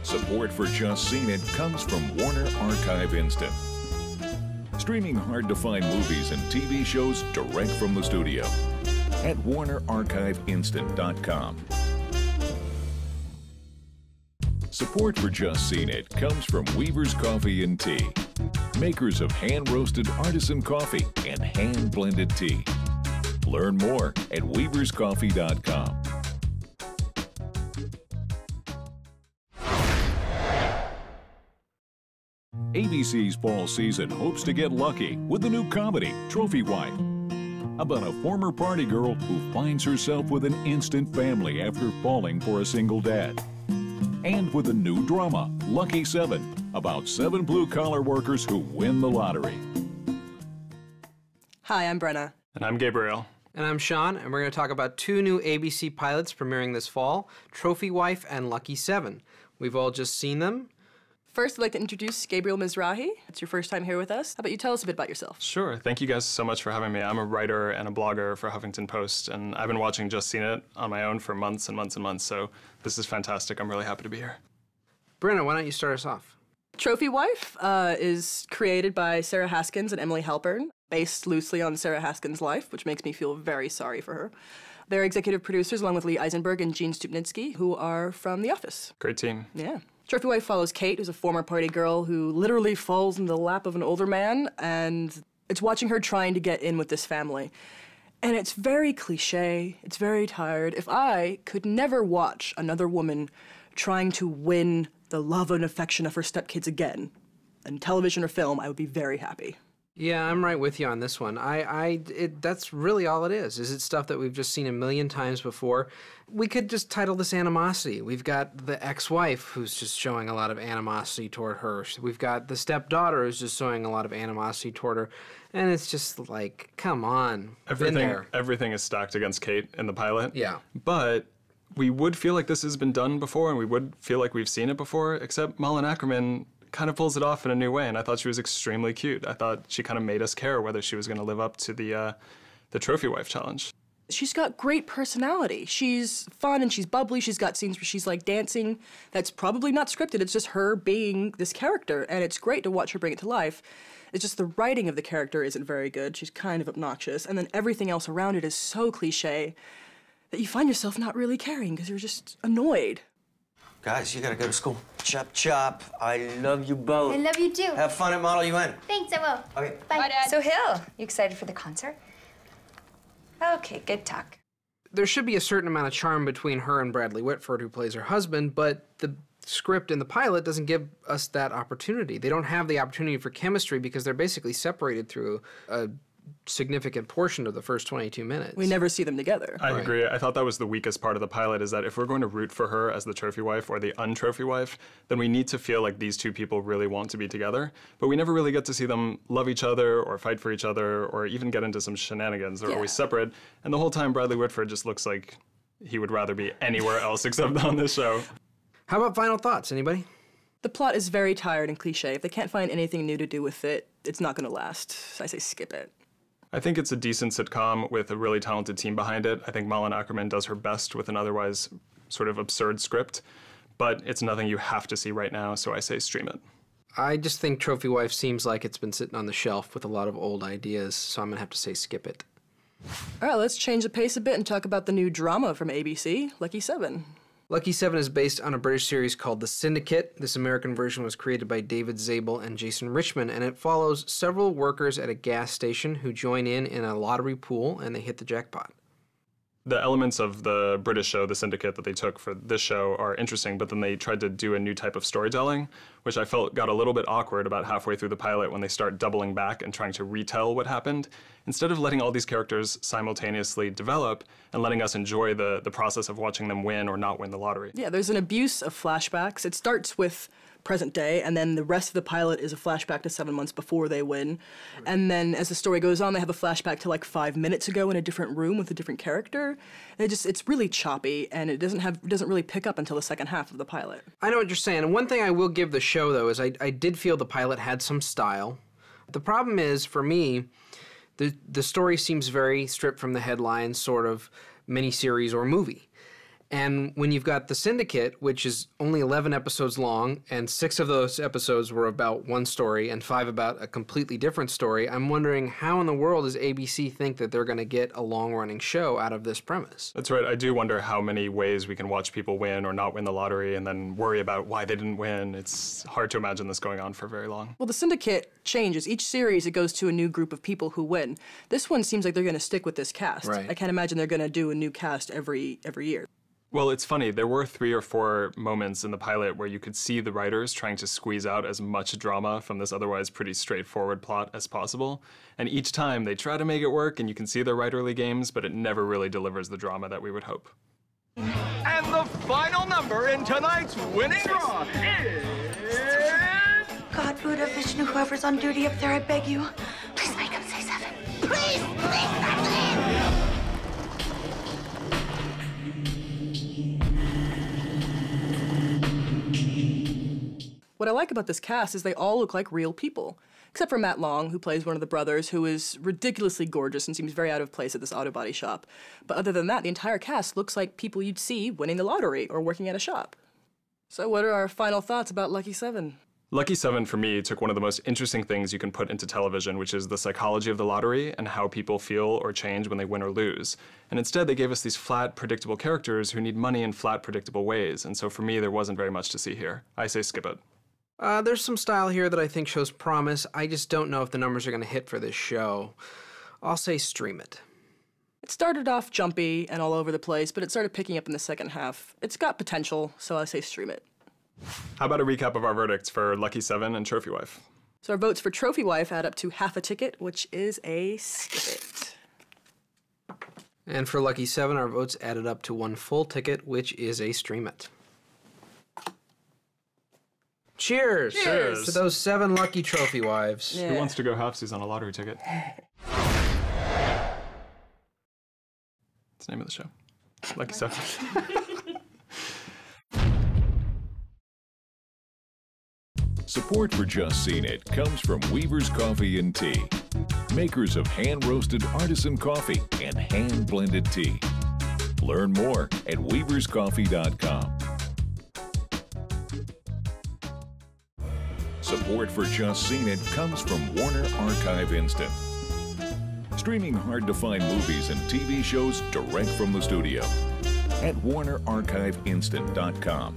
Support for Just Seen It comes from Warner Archive Instant. Streaming hard-to-find movies and TV shows direct from the studio at WarnerArchiveInstant.com. Support for Just Seen It comes from Weaver's Coffee and Tea, makers of hand-roasted artisan coffee and hand-blended tea. Learn more at weaverscoffee.com. ABC's fall season hopes to get lucky with the new comedy, Trophy Wife, about a former party girl who finds herself with an instant family after falling for a single dad. And with a new drama, Lucky 7, about 7 blue-collar workers who win the lottery. Hi, I'm Brenna. And I'm Gabriel. And I'm Sean, and we're going to talk about 2 new ABC pilots premiering this fall, Trophy Wife and Lucky 7. We've all just seen them. First, I'd like to introduce Gabriel Mizrahi. It's your first time here with us. How about you tell us a bit about yourself? Sure. Thank you guys so much for having me. I'm a writer and a blogger for Huffington Post, and I've been watching Just Seen It on my own for months and months and months, so this is fantastic. I'm really happy to be here. Brenna, why don't you start us off? Trophy Wife is created by Sarah Haskins and Emily Halpern, based loosely on Sarah Haskins' life, which makes me feel very sorry for her. They're executive producers, along with Lee Eisenberg and Gene Stupnitsky, who are from The Office. Great team. Yeah. Trophy Wife follows Kate, who's a former party girl who literally falls in the lap of an older man, and it's watching her trying to get in with this family. And it's very cliche, it's very tired. If I could never watch another woman trying to win the love and affection of her stepkids again, in television or film, I would be very happy. Yeah, I'm right with you on this one. That's really all it is. Is it stuff that we've just seen a million times before? We could just title this Animosity. We've got the ex-wife who's just showing a lot of animosity toward her. We've got the stepdaughter who's just showing a lot of animosity toward her. And it's just like, come on. Everything is stacked against Kate in the pilot. Yeah. But we would feel like this has been done before, and we would feel like we've seen it before, except Malin Åkerman kind of pulls it off in a new way, and I thought she was extremely cute. I thought she kind of made us care whether she was going to live up to the Trophy Wife challenge. She's got great personality. She's fun and she's bubbly. She's got scenes where she's like dancing. That's probably not scripted. It's just her being this character, and it's great to watch her bring it to life. It's just the writing of the character isn't very good. She's kind of obnoxious, and then everything else around it is so cliche that you find yourself not really caring because you're just annoyed. Guys, you gotta go to school. Chop, chop. I love you both. I love you too. Have fun at Model UN. Thanks, I will. Okay. Bye. Bye, Dad. So, Hill, you excited for the concert? Okay, good talk. There should be a certain amount of charm between her and Bradley Whitford, who plays her husband, but the script in the pilot doesn't give us that opportunity. They don't have the opportunity for chemistry because they're basically separated through a significant portion of the first 22 minutes. We never see them together. I agree. I thought that was the weakest part of the pilot, is that if we're going to root for her as the trophy wife or the untrophy wife, then we need to feel like these two people really want to be together. But we never really get to see them love each other or fight for each other or even get into some shenanigans. They're always separate. And the whole time, Bradley Whitford just looks like he would rather be anywhere else except on this show. How about final thoughts, anybody? The plot is very tired and cliche. If they can't find anything new to do with it, it's not going to last. I say skip it. I think it's a decent sitcom with a really talented team behind it. I think Malin Åkerman does her best with an otherwise sort of absurd script, but it's nothing you have to see right now, so I say stream it. I just think Trophy Wife seems like it's been sitting on the shelf with a lot of old ideas, so I'm going to have to say skip it. All right, let's change the pace a bit and talk about the new drama from ABC, Lucky 7. Lucky 7 is based on a British series called The Syndicate. This American version was created by David Zabel and Jason Richman, and it follows several workers at a gas station who join in a lottery pool, and they hit the jackpot. The elements of the British show, The Syndicate, that they took for this show are interesting, but then they tried to do a new type of storytelling, which I felt got a little bit awkward about halfway through the pilot when they start doubling back and trying to retell what happened, instead of letting all these characters simultaneously develop and letting us enjoy the process of watching them win or not win the lottery. Yeah, there's an abuse of flashbacks. It starts with present day, and then the rest of the pilot is a flashback to 7 months before they win. And then as the story goes on, they have a flashback to like 5 minutes ago in a different room with a different character. And it's really choppy, and it doesn't really pick up until the second half of the pilot. I know what you're saying, and one thing I will give the show, though, is I did feel the pilot had some style. The problem is, for me, the story seems very stripped from the headline sort of miniseries or movie. And when you've got The Syndicate, which is only 11 episodes long, and 6 of those episodes were about one story and 5 about a completely different story, I'm wondering how in the world does ABC think that they're going to get a long-running show out of this premise? That's right. I do wonder how many ways we can watch people win or not win the lottery and then worry about why they didn't win. It's hard to imagine this going on for very long. Well, The Syndicate changes. Each series, it goes to a new group of people who win. This one seems like they're going to stick with this cast. Right. I can't imagine they're going to do a new cast every year. Well, it's funny. There were 3 or 4 moments in the pilot where you could see the writers trying to squeeze out as much drama from this otherwise pretty straightforward plot as possible. And each time they try to make it work, and you can see their writerly games, but it never really delivers the drama that we would hope. And the final number in tonight's winning draw is... God, Buddha, Vishnu, whoever's on duty up there, I beg you, please make him say 7. Please, please, please! What I like about this cast is they all look like real people, except for Matt Long, who plays one of the brothers, who is ridiculously gorgeous and seems very out of place at this auto body shop. But other than that, the entire cast looks like people you'd see winning the lottery or working at a shop. So what are our final thoughts about Lucky 7? Lucky 7, for me, took one of the most interesting things you can put into television, which is the psychology of the lottery and how people feel or change when they win or lose. And instead, they gave us these flat, predictable characters who need money in flat, predictable ways. And so for me, there wasn't very much to see here. I say skip it. There's some style here that I think shows promise. I just don't know if the numbers are going to hit for this show. I'll say stream it. It started off jumpy and all over the place, but it started picking up in the second half. It's got potential, so I say stream it. How about a recap of our verdicts for Lucky 7 and Trophy Wife? So our votes for Trophy Wife add up to half a ticket, which is a skip it. And for Lucky 7, our votes added up to 1 full ticket, which is a stream it. Cheers! Cheers! To those 7 lucky trophy wives. Yeah. Who wants to go halfsies on a lottery ticket? It's the name of the show. Lucky 7. Support for Just Seen It comes from Weaver's Coffee and Tea, makers of hand-roasted artisan coffee and hand-blended tea. Learn more at weaverscoffee.com. Support for Just Seen It comes from Warner Archive Instant, streaming hard-to-find movies and TV shows direct from the studio at warnerarchiveinstant.com.